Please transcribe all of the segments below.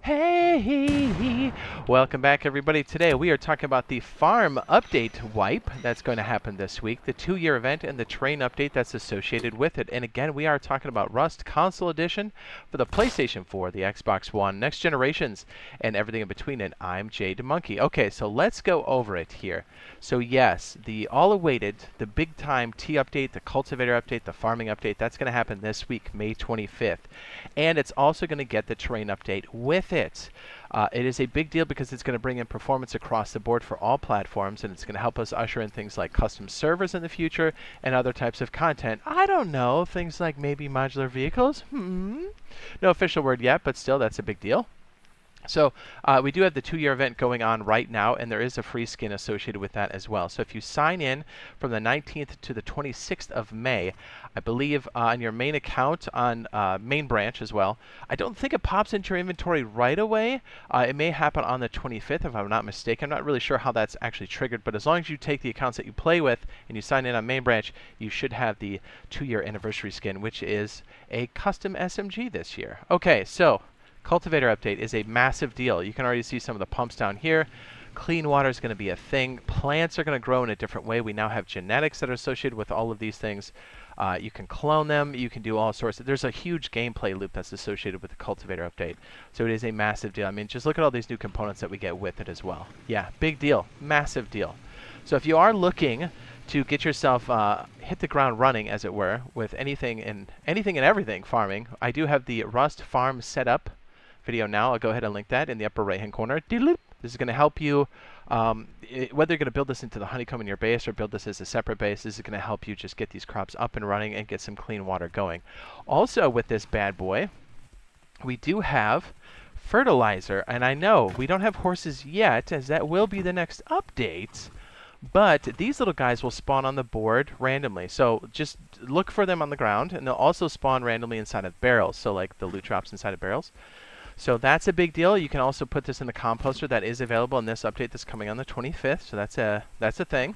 Hey, welcome back everybody. Today we are talking about the farm update wipe that's going to happen this week, the 2-year event and the train update that's associated with it. And again, we are talking about Rust Console Edition for the PlayStation 4, the Xbox One, next generations, and everything in between. And I'm Jade Monkey. Okay, so let's go over it here. So yes, the all-awaited, the big-time T update, the Cultivator update, the farming update, that's going to happen this week, May 25th. And it's also going to get the terrain update with it. It is a big deal because it's going to bring in performance across the board for all platforms, and it's going to help us usher in things like custom servers in the future and other types of content. I don't know, things like maybe modular vehicles? No official word yet, but still, that's a big deal. So we do have the 2-year event going on right now, and there is a free skin associated with that as well. So if you sign in from the 19th to the 26th of May, I believe on your main account on main branch as well, I don't think it pops into your inventory right away. It may happen on the 25th if I'm not mistaken. I'm not really sure how that's actually triggered, but as long as you take the accounts that you play with and you sign in on main branch, you should have the 2-year anniversary skin, which is a custom SMG this year. Okay, so Cultivator update is a massive deal. You can already see some of the pumps down here. Clean water is going to be a thing. Plants are going to grow in a different way. We now have genetics that are associated with all of these things. You can clone them. You can do all sorts. There's a huge gameplay loop that's associated with the Cultivator update. So it is a massive deal. I mean, just look at all these new components that we get with it as well. Yeah, big deal. Massive deal. So if you are looking to get yourself hit the ground running, as it were, with anything and everything farming, I do have the Rust Farm setup video now. I'll go ahead and link that in the upper right hand corner. This is going to help you whether you're going to build this into the honeycomb in your base or build this as a separate base. This is going to help you just get these crops up and running and get some clean water going. Also with this bad boy, we do have fertilizer, and I know we don't have horses yet, as that will be the next update, but these little guys will spawn on the board randomly. So just look for them on the ground, and they'll also spawn randomly inside of barrels, so like the loot drops inside of barrels. So that's a big deal. You can also put this in the composter that is available in this update that's coming on the 25th. So that's a thing.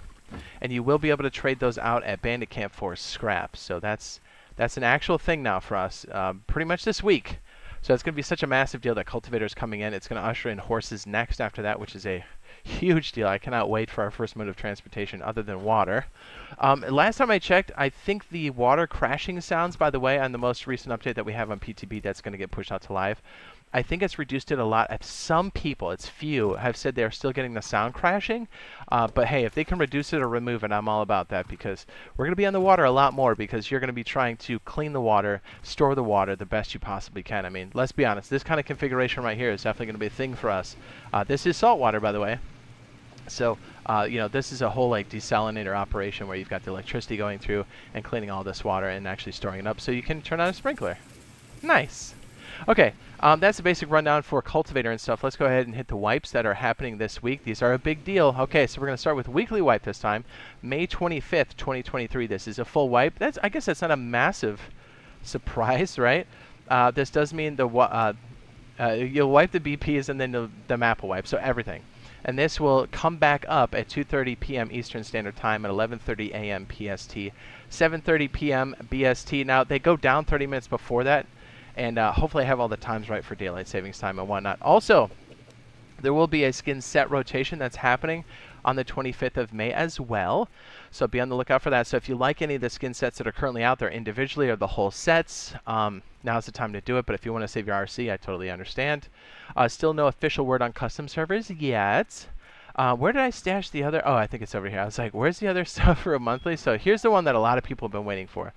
And you will be able to trade those out at Bandit Camp for scraps. So that's an actual thing now for us pretty much this week. So it's going to be such a massive deal that Cultivator is coming in. It's going to usher in horses next after that, which is a huge deal. I cannot wait for our first mode of transportation other than water. Last time I checked, I think the water crashing sounds, by the way, on the most recent update that we have on PTB that's going to get pushed out to live, I think it's reduced it a lot. Some people, it's few, have said they're still getting the sound crashing. But hey, if they can reduce it or remove it, I'm all about that, because we're going to be on the water a lot more, because you're going to be trying to clean the water, store the water the best you possibly can. I mean, let's be honest, this kind of configuration right here is definitely going to be a thing for us. This is salt water, by the way. So, you know, this is a whole like desalinator operation where you've got the electricity going through and cleaning all this water and actually storing it up so you can turn on a sprinkler. Nice. Okay, that's the basic rundown for Cultivator and stuff. Let's go ahead and hit the wipes that are happening this week. These are a big deal. Okay, so we're going to start with weekly wipe this time. May 25th, 2023. This is a full wipe. I guess that's not a massive surprise, right? This does mean you'll wipe the BPs and then the map will wipe, so everything. And this will come back up at 2:30 p.m. Eastern Standard Time at 11:30 a.m. PST, 7:30 p.m. BST. Now, they go down 30 minutes before that. And hopefully I have all the times right for daylight savings time and whatnot. Also, there will be a skin set rotation that's happening on the 25th of May as well. So be on the lookout for that. So if you like any of the skin sets that are currently out there individually or the whole sets, now's the time to do it. But if you want to save your RC, I totally understand. Still no official word on custom servers yet. Where did I stash the other? Oh, I think it's over here. I was like, where's the other stuff for a monthly? So here's the one that a lot of people have been waiting for,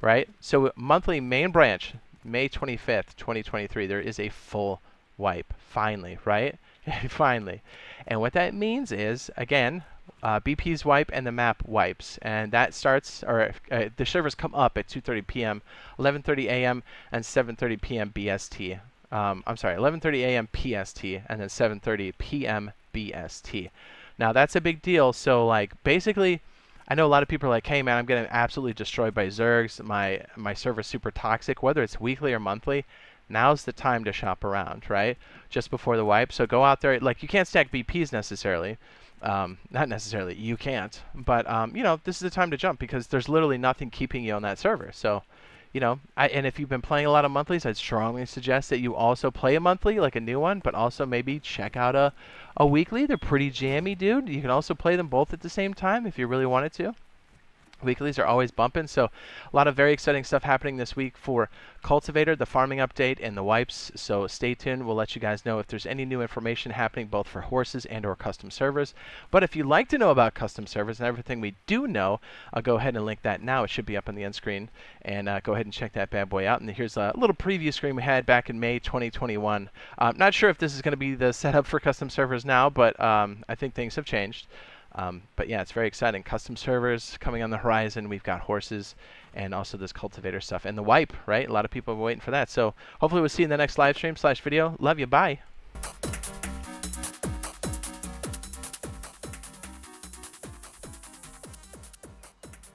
right? So monthly main branch, May 25th, 2023, there is a full wipe. Finally, right? Finally. And what that means is, again, BP's wipe and the map wipes. And that starts, or the servers come up at 2:30 p.m., 11:30 a.m., and 7:30 p.m. BST. I'm sorry, 11:30 a.m. PST, and then 7:30 p.m. BST. Now, that's a big deal. So, like, basically, I know a lot of people are like, hey man, I'm getting absolutely destroyed by Zergs. My server's super toxic. Whether it's weekly or monthly, now's the time to shop around, right? Just before the wipe. So go out there. Like, you can't stack BPs necessarily. Not necessarily. You can't. But, you know, this is the time to jump because there's literally nothing keeping you on that server. So, you know, and if you've been playing a lot of monthlies, I'd strongly suggest that you also play a monthly, like a new one, but also maybe check out a weekly. They're pretty jammy, dude. You can also play them both at the same time if you really wanted to. Weeklies are always bumping, so a lot of very exciting stuff happening this week for Cultivator, the farming update, and the wipes. So stay tuned. We'll let you guys know if there's any new information happening both for horses and/or custom servers. But if you'd like to know about custom servers and everything we do know, I'll go ahead and link that now. It should be up on the end screen, and go ahead and check that bad boy out. And here's a little preview screen we had back in May 2021. Not sure if this is going to be the setup for custom servers now, but I think things have changed. But yeah, it's very exciting. Custom servers coming on the horizon. We've got horses and also this cultivator stuff. And the wipe, right? A lot of people are waiting for that. So hopefully we'll see you in the next live stream /video. Love you. Bye.